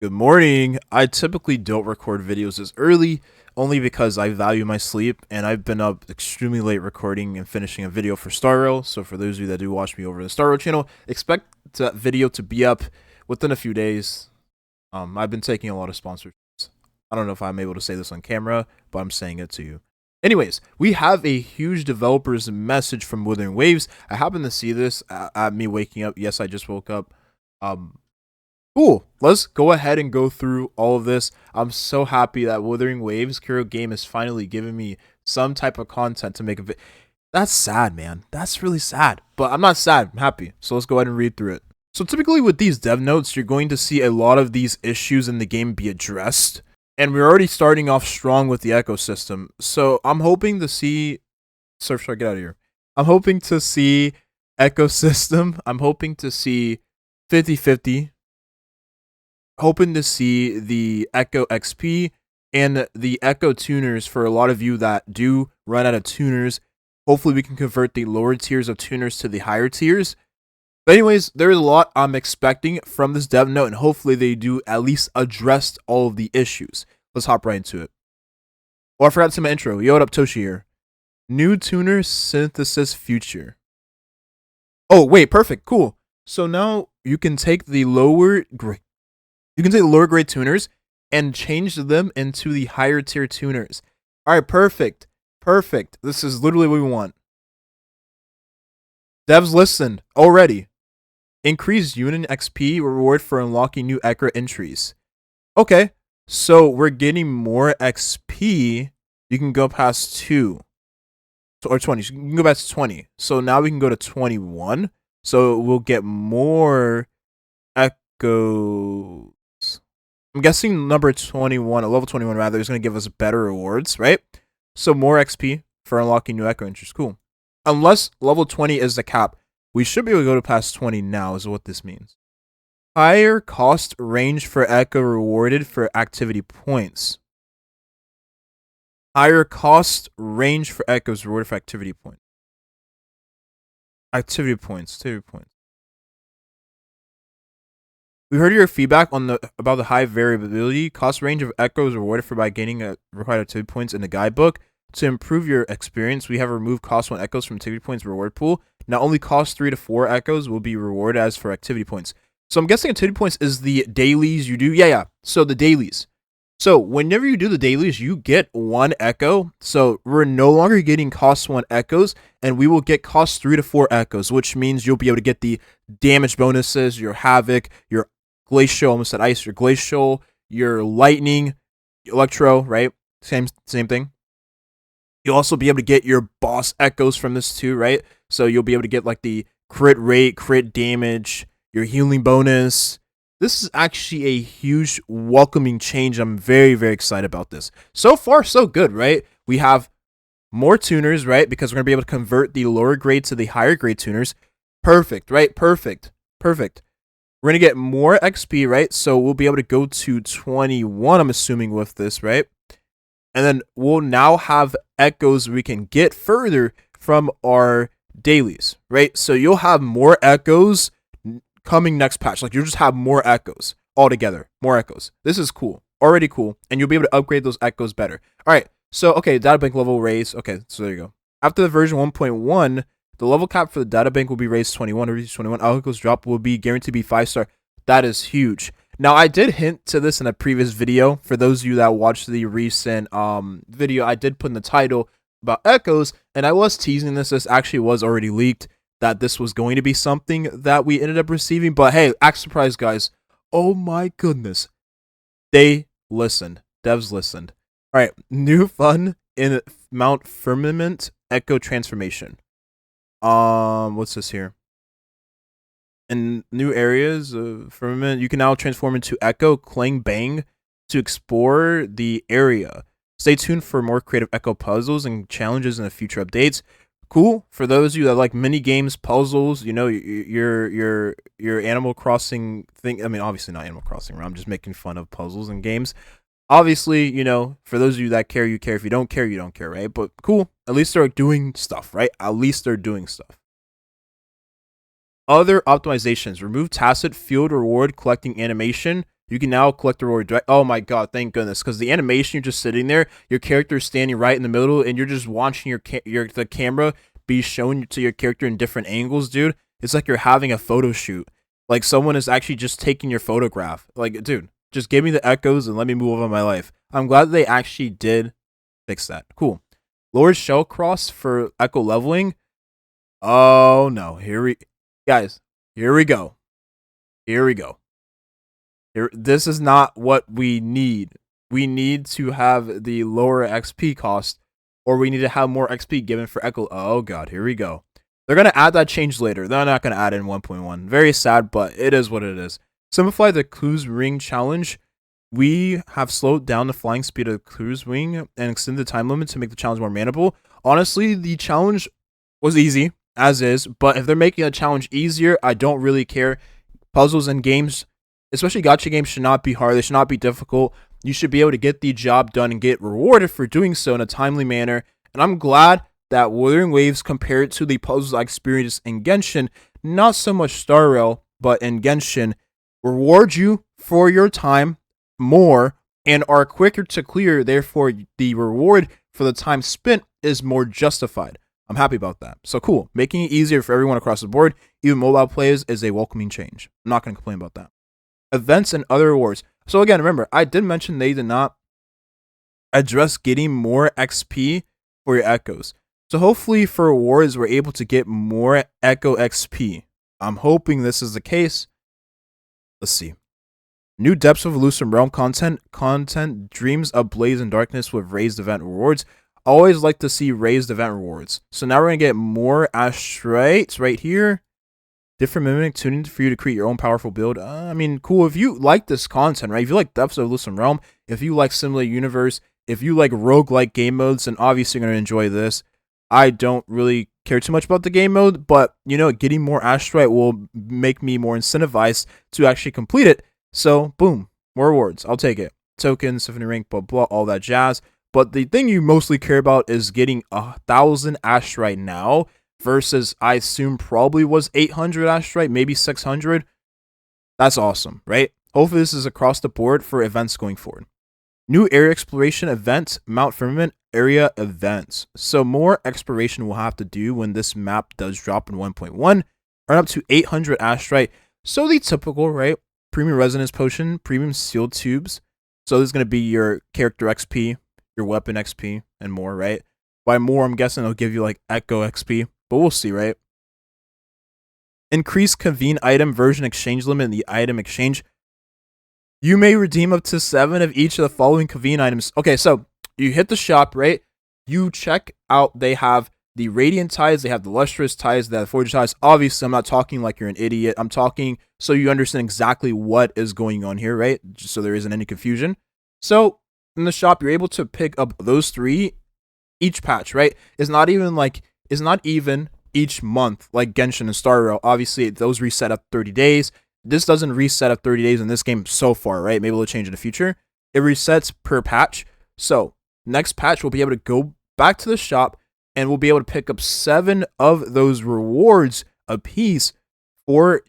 Good morning. I typically don't record videos this early, only because I value my sleep, and I've been up extremely late recording and finishing a video for Star Rail. So for those of you that do watch me over the Star Rail channel, expect that video to be up within a few days. I've been taking a lot of sponsorships. I don't know if I'm able to say this on camera, but I'm saying it to you. Anyways, we have a huge developer's message from Wuthering Waves. I happened to see this at me waking up. Yes, I just woke up. Cool. Let's go ahead and go through all of this. I'm so happy that Wuthering Waves Kuro game is finally giving me some type of content to make a video. That's sad, man. That's really sad. But I'm not sad. I'm happy. So let's go ahead and read through it. So typically with these dev notes, you're going to see a lot of these issues in the game be addressed. And we're already starting off strong with the ecosystem. So I'm hoping to see... Surfshark, get out of here. I'm hoping to see ecosystem. I'm hoping to see 50-50. Hoping to see the Echo XP and the Echo tuners for a lot of you that do run out of tuners. Hopefully we can convert the lower tiers of tuners to the higher tiers. But anyways, there's a lot I'm expecting from this dev note, and hopefully they do at least address all of the issues. Let's hop right into it. Oh, I forgot to say my intro. Yo, what up, Toshi here. New tuner synthesis future. Oh, wait, perfect, cool. So now you can take the lower grade. You can take the lower grade tuners and change them into the higher tier tuners. All right, perfect. Perfect. This is literally what we want. Devs listened already. Increased unit XP reward for unlocking new Ekra entries. Okay, so we're getting more XP. You can go past 2 or 20. You can go past 20. So now we can go to 21. So we'll get more Echo. I'm guessing number 21, level 21 rather, is going to give us better rewards, right? So more XP for unlocking new Echo entries. Cool. Unless level 20 is the cap, we should be able to go to past 20 now is what this means. Higher cost range for Echo rewarded for activity points. Higher cost range for Echoes rewarded for activity points. Activity points. We heard your feedback on about the high variability. Cost range of Echoes rewarded for by gaining required activity points in the guidebook. To improve your experience, we have removed cost 1 Echoes from activity points reward pool. Now only cost 3 to 4 Echoes will be rewarded as for activity points. So I'm guessing activity points is the dailies you do. Yeah. So the dailies. So whenever you do the dailies, you get 1 Echo. So we're no longer getting cost 1 Echoes, and we will get cost 3 to 4 Echoes, which means you'll be able to get the damage bonuses, your Havoc, your Glacial, almost said Ice, your Glacial, your Lightning, Electro, right? Same thing. You'll also be able to get your boss Echoes from this too, right? So you'll be able to get like the crit rate, crit damage, your healing bonus. This is actually a huge welcoming change. I'm very, very excited about this. So far, so good, right? We have more tuners, right? Because we're going to be able to convert the lower grade to the higher grade tuners. Perfect, right? Perfect. We're going to get more XP, right? So we'll be able to go to 21, I'm assuming, with this, right? And then we'll now have Echoes we can get further from our dailies, right? So you'll have more Echoes coming next patch. Like, you'll just have more Echoes altogether. More Echoes. This is cool. Already cool. And you'll be able to upgrade those Echoes better. All right. So, okay, databank level raise. Okay, so there you go. After the version 1.1, the level cap for the databank will be raised 21. To reach 21, Echoes drop will be guaranteed to be 5-star. That is huge. Now, I did hint to this in a previous video. For those of you that watched the recent video, I did put in the title about Echoes, and I was teasing this. This actually was already leaked, that this was going to be something that we ended up receiving. But hey, act surprised, guys. Oh my goodness. They listened. Devs listened. All right, new fun in Mount Firmament Echo Transformation. What's this here? In new areas of Firmament, you can now transform into Echo Clang Bang to explore the area. Stay tuned for more creative Echo puzzles and challenges in the future updates. Cool. For those of you that like mini games, puzzles, you know, your Animal Crossing thing. I mean, obviously not Animal Crossing. I'm just making fun of puzzles and games. Obviously, you know, for those of you that care, you care. If you don't care, you don't care, right? But cool. At least they're doing stuff, right? At least they're doing stuff. Other optimizations. Remove tacit field reward collecting animation You can now collect the reward direct. Oh my god, thank goodness. Because the animation, you're just sitting there, your character is standing right in the middle, and you're just watching the camera be shown to your character in different angles, dude. It's like you're having a photo shoot. Like someone is actually just taking your photograph. Like, dude, just give me the echoes and let me move on my life. I'm glad they actually did fix that. Cool. Lower shell cross for echo leveling. Oh no, here we go. This is not what we need. We need to have the lower XP cost, or we need to have more XP given for echo. Oh god, here we go. They're gonna add that change later. They're not gonna add it in 1.1. Very sad, but it is what it is. Simplify the cruise ring challenge. We have slowed down the flying speed of the cruise wing and extended the time limit to make the challenge more manageable. Honestly, the challenge was easy, as is, but if they're making a challenge easier, I don't really care. Puzzles and games, especially gacha games, should not be hard. They should not be difficult. You should be able to get the job done and get rewarded for doing so in a timely manner. And I'm glad that Wuthering Waves, compared to the puzzles I experienced in Genshin, not so much Star Rail, but in Genshin, reward you for your time more and are quicker to clear. Therefore, the reward for the time spent is more justified. I'm happy about that. So cool. Making it easier for everyone across the board, even mobile players, is a welcoming change. I'm not going to complain about that. Events and other rewards. So again, remember, I did mention they did not address getting more XP for your echoes. So hopefully for rewards, we're able to get more echo XP. I'm hoping this is the case. Let's see. New depths of Elusive Realm content, dreams ablaze in darkness with raised event rewards. Always like to see raised event rewards. So now we're going to get more astrites right here. Different mimic tuning for you to create your own powerful build. I mean, cool. If you like this content, right? If you like depths of Elusive Realm, if you like Simulated Universe, if you like roguelike game modes, then obviously you're going to enjoy this. I don't really care too much about the game mode, but, you know, getting more astrite will make me more incentivized to actually complete it. So, boom, more rewards. I'll take it. Tokens, Symphony Rank, blah, blah, all that jazz. But the thing you mostly care about is getting 1,000 astrite now versus, I assume, probably was 800 astrite, maybe 600. That's awesome, right? Hopefully this is across the board for events going forward. New area exploration event, Mount Firmament area events. So more exploration we'll have to do when this map does drop in 1.1. Earn up to 800 astrite. So the typical, right? Premium resonance potion, premium sealed tubes. So this is going to be your character XP, your weapon XP, and more, right? By more, I'm guessing it'll give you like Echo XP, but we'll see, right? Increase convene item version exchange limit in the item exchange. You may redeem up to 7 of each of the following convene items. Okay, so you hit the shop, right? You check out, they have the Radiant ties, they have the Lustrous ties, they have the Forged ties. Obviously, I'm not talking like you're an idiot. I'm talking so you understand exactly what is going on here, right? Just so there isn't any confusion. So in the shop, you're able to pick up those 3 each patch, right? It's not even each month like Genshin and Star Rail. Obviously, those reset up 30 days. This doesn't reset up 30 days in this game so far, right? Maybe it'll change in the future. It resets per patch. So next patch, we'll be able to go back to the shop and we'll be able to pick up 7 of those rewards a piece for,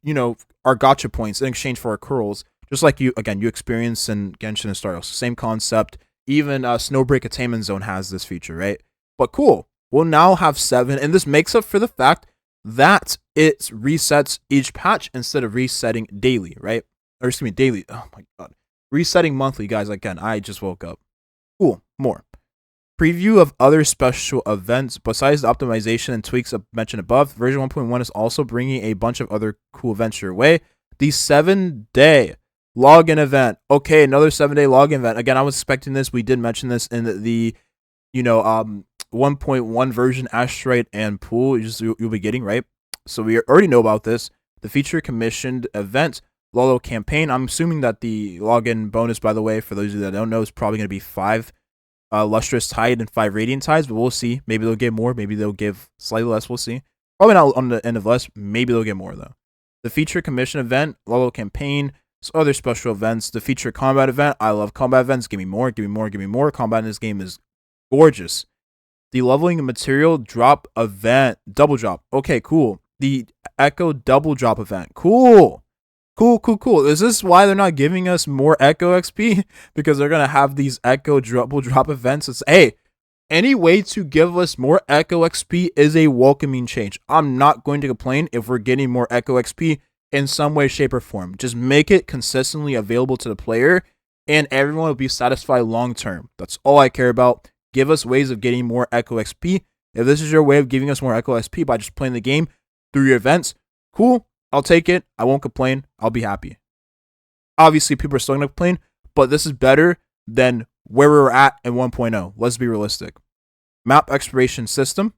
you know, our gacha points in exchange for our curls. Just like you experience in Genshin and Star Rail. Same concept. Even Snowbreak Attainment Zone has this feature, right? But cool. We'll now have 7, and this makes up for the fact that it resets each patch instead of resetting daily, right? Or excuse me, daily. Oh my god. Resetting monthly, guys. Again, I just woke up. Cool. More. Preview of other special events. Besides the optimization and tweaks mentioned above, version 1.1 is also bringing a bunch of other cool events your way. The 7-day login event. Okay, another 7-day login event. Again, I was expecting this. We did mention this in the 1.1 version astrite and pool you'll be getting, right? So we already know about this. The feature commissioned event, Lolo campaign. I'm assuming that the login bonus, by the way, for those of you that don't know, is probably going to be 5 lustrous tide and 5 radiant tides, but we'll see. Maybe they'll give more. Maybe they'll give slightly less. We'll see. Probably not on the end of less. Maybe they'll get more though. The feature commission event, Lolo campaign. So other special events. The feature combat event. I love combat events. Give me more. Give me more. Give me more. Combat in this game is gorgeous. The leveling material drop event, double drop. Okay, cool. The Echo double drop event. Cool. Cool, cool, cool. Is this why they're not giving us more Echo XP? Because they're gonna have these Echo drop events. It's hey, any way to give us more Echo XP is a welcoming change. I'm not going to complain if we're getting more Echo XP in some way, shape, or form. Just make it consistently available to the player, and everyone will be satisfied long term. That's all I care about. Give us ways of getting more Echo XP. If this is your way of giving us more Echo XP by just playing the game through your events, cool. I'll take it. I won't complain. I'll be happy. Obviously, people are still going to complain, but this is better than where we were at in 1.0. Let's be realistic. Map expiration system.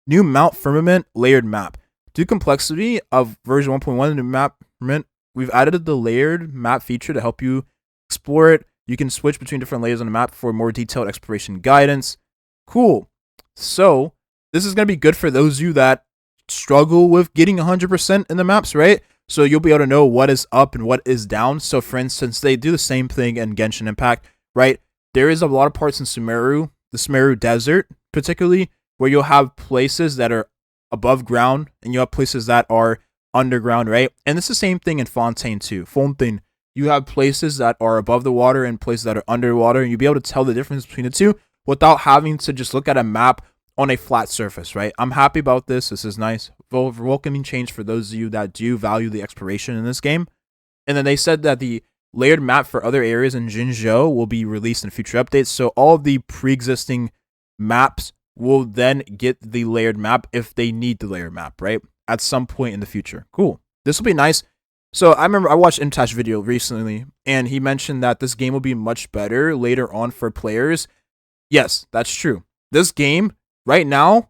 New Mount Firmament layered map. Due to complexity of version 1.1 of the map firmament, we've added the layered map feature to help you explore it. You can switch between different layers on the map for more detailed exploration guidance. Cool. So, this is going to be good for those of you that struggle with getting 100% in the maps, right? So you'll be able to know what is up and what is down. So for instance, they do the same thing in Genshin Impact, right? There is a lot of parts in Sumeru, the Sumeru Desert particularly, where you'll have places that are above ground and you have places that are underground, right? And it's the same thing in Fontaine too. Fontaine, you have places that are above the water and places that are underwater, and you'll be able to tell the difference between the two without having to just look at a map on a flat surface, right? I'm happy about this. This is nice. Welcoming change for those of you that do value the exploration in this game. And then they said that the layered map for other areas in Jinzhou will be released in future updates. So all of the pre-existing maps will then get the layered map if they need the layered map, right? At some point in the future. Cool. This will be nice. So I remember I watched Imtash video recently, and he mentioned that this game will be much better later on for players. Yes, that's true. This game right now,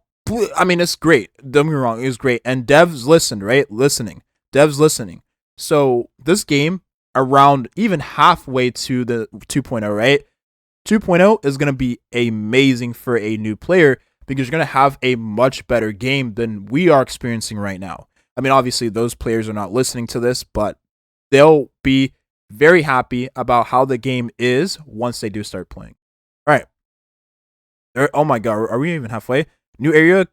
I mean, it's great. Don't get me wrong, it's great. And devs listened, right? Devs listening. So this game, around even halfway to the 2.0, right? 2.0 is going to be amazing for a new player because you're going to have a much better game than we are experiencing right now. I mean, obviously, those players are not listening to this, but they'll be very happy about how the game is once they do start playing. All right. Oh my god, are we even halfway? New area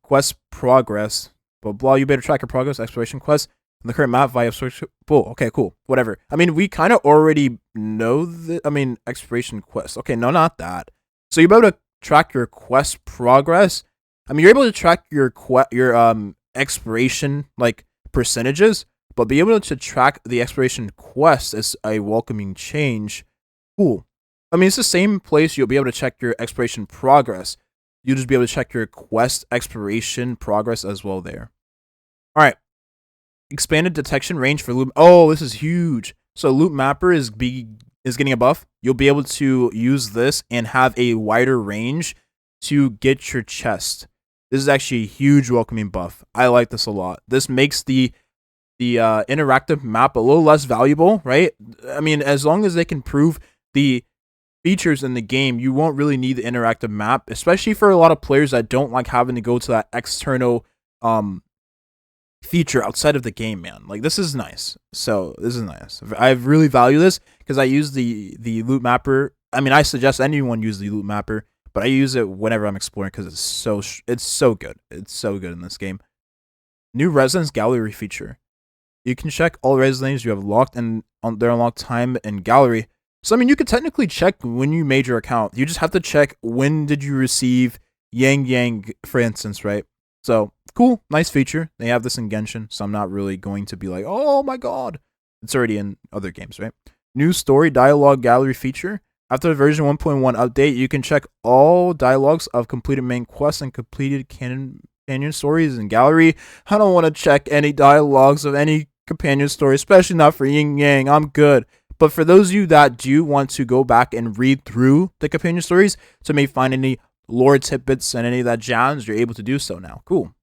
quest progress. Blah blah. You better track your progress exploration quest on the current map via search. Cool. Okay, cool. Whatever. I mean, we kind of already know that. I mean, exploration quest. Okay, no, not that. So you're able to track your quest progress. I mean, you're able to track your exploration like percentages, but be able to track the exploration quest is a welcoming change. Cool. I mean, it's the same place you'll be able to check your exploration progress. You'll just be able to check your quest exploration progress as well there. All right. Expanded detection range for loot. Oh, this is huge. So loot mapper is getting a buff. You'll be able to use this and have a wider range to get your chest. This is actually a huge welcoming buff. I like this a lot. This makes the interactive map a little less valuable, right? I mean, as long as they can prove the features in the game, you won't really need the interactive map, especially for a lot of players that don't like having to go to that external feature outside of the game, man. Like, this is nice. So this is nice. I really value this because I use the loot mapper. I mean, I suggest anyone use the loot mapper, but I use it whenever I'm exploring because it's so good. It's so good in this game. New residence gallery feature. You can check all residents you have locked and on their unlocked time in gallery. So, I mean, you could technically check when you made your account. You just have to check when did you receive Yang, for instance, right? So, cool. Nice feature. They have this in Genshin, so I'm not really going to be like, oh my god. It's already in other games, right? New story dialogue gallery feature. After the version 1.1 update, you can check all dialogues of completed main quests and completed companion stories in gallery. I don't want to check any dialogues of any companion story, especially not for Yin Yang. I'm good. But for those of you that do want to go back and read through the companion stories to maybe find any lore tidbits and any of that jazz, you're able to do so now. Cool.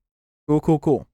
Cool.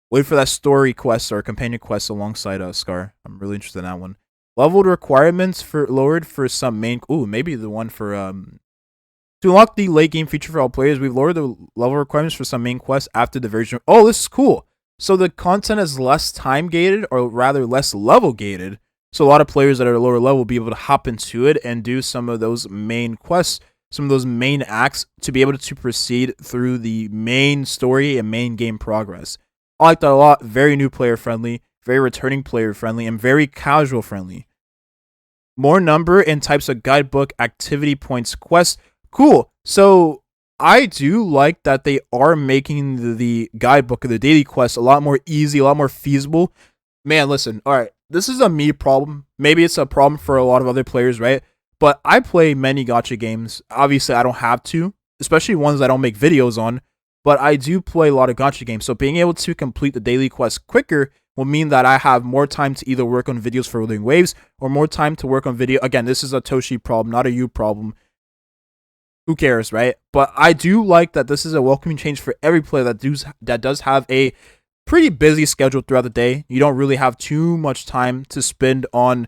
Wait for that story quest or companion quest alongside Scar. I'm really interested in that one. Leveled requirements for lowered for some main. Ooh, maybe the one for to unlock the late game feature for all players. We've lowered the level requirements for some main quests after the version. Oh, this is cool. So the content is less time gated, or rather less level gated. So a lot of players that are lower level will be able to hop into it and do some of those main quests, some of those main acts to be able to proceed through the main story and main game progress. I like that a lot. Very new player friendly. very returning player friendly, and very casual friendly. More number and types of guidebook, activity points, quests. Cool. So I do like that they are making the guidebook of the daily quest a lot more easy, a lot more feasible. Man, listen. All right, this is a me problem. Maybe it's a problem for a lot of other players, right? But I play many gacha games. Obviously, I don't have to, especially ones I don't make videos on. But I do play a lot of gacha games. So being able to complete the daily quest quicker will mean that I have more time to either work on videos for Wuthering Waves or more time to work on video. Again, this is a Toshi problem, not a you problem. Who cares, right? But I do like that this is a welcoming change for every player that does have a pretty busy schedule throughout the day. You don't really have too much time to spend on,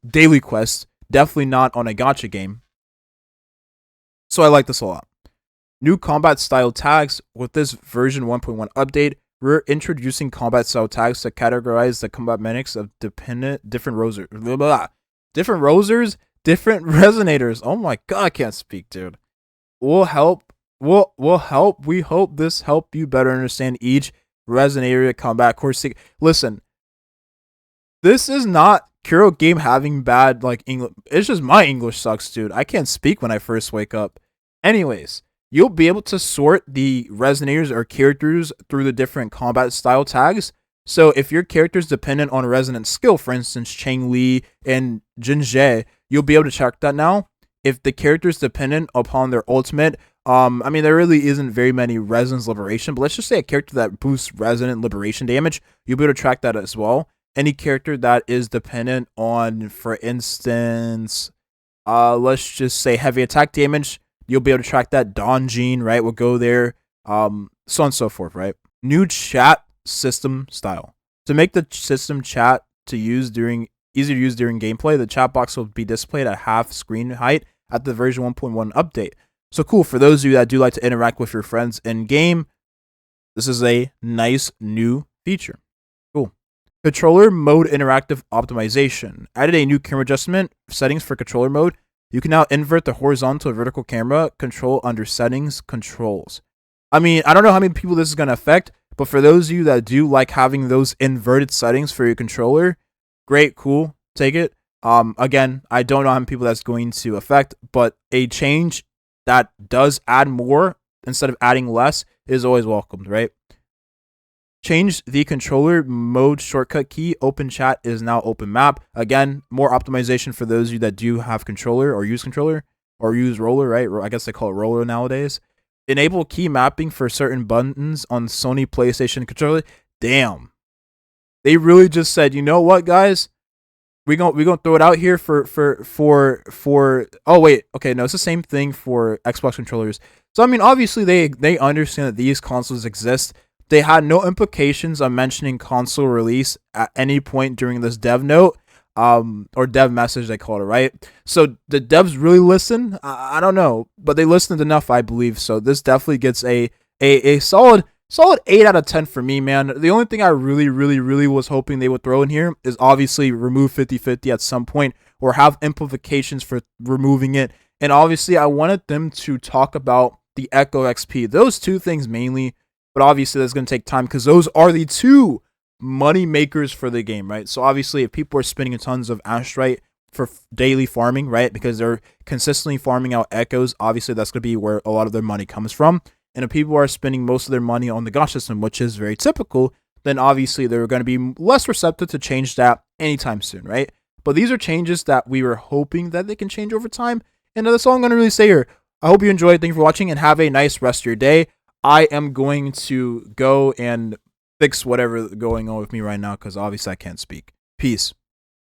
daily quests. Definitely not on a gacha game. So I like this a lot. New combat style tags. With this version 1.1 update, we're introducing combat style tags to categorize the combat mechanics of different rosers. Different rosers, different resonators. Oh my god, I can't speak, dude. We'll help. We hope this help you better understand each resonator combat course. Listen, this is not Kuro game having bad English. It's just my English sucks, dude. I can't speak when I first wake up. Anyways, you'll be able to sort the resonators or characters through the different combat style tags. So if your character is dependent on a resonant skill, for instance, Chang Li and Jinjae, you'll be able to check that now. If the character is dependent upon their ultimate, there really isn't very many resonance liberation, but let's just say a character that boosts resonant liberation damage, you'll be able to track that as well. Any character that is dependent on, for instance, let's just say heavy attack damage, you'll be able to track that. Donjin, right, will go there, so on and so forth, right? New chat system style. To make the system chat easy to use during gameplay, the chat box will be displayed at half screen height at the version 1.1 update. So cool, for those of you that do like to interact with your friends in game, this is a nice new feature. Cool. Controller mode interactive optimization. Added a new camera adjustment settings for controller mode. You can now invert the horizontal and vertical camera control under settings controls. I don't know how many people this is going to affect, but for those of you that do like having those inverted settings for your controller, great, cool, take it. Again, I don't know how many people that's going to affect, but a change that does add more instead of adding less is always welcomed, right? Change the controller mode shortcut key. Open chat is now open map. Again, more optimization for those of you that do have controller or use roller, right? I guess they call it roller nowadays. Enable key mapping for certain buttons on Sony PlayStation controller. Damn. They really just said, you know what, guys? We're gonna throw it out here for oh wait, okay, no, it's the same thing for Xbox controllers. So obviously they understand that these consoles exist. They had no implications on mentioning console release at any point during this dev note, or dev message they called it, right? So the devs really listen. I don't know, but they listened enough, I believe. So this definitely gets a solid 8 out of 10 for me, man. The only thing I really was hoping they would throw in here is obviously remove 50/50 at some point, or have implications for removing it. And obviously I wanted them to talk about the Echo XP. Those two things mainly. But obviously that's going to take time because those are the two money makers for the game, right? So obviously if people are spending tons of Astrite for daily farming, right, because they're consistently farming out echoes, obviously that's going to be where a lot of their money comes from. And if people are spending most of their money on the gacha system, which is very typical, then obviously they're going to be less receptive to change that anytime soon, right? But these are changes that we were hoping that they can change over time. And that's all I'm going to really say here. I hope you enjoyed. Thank you for watching and have a nice rest of your day. I am going to go and fix whatever going on with me right now because obviously I can't speak. Peace.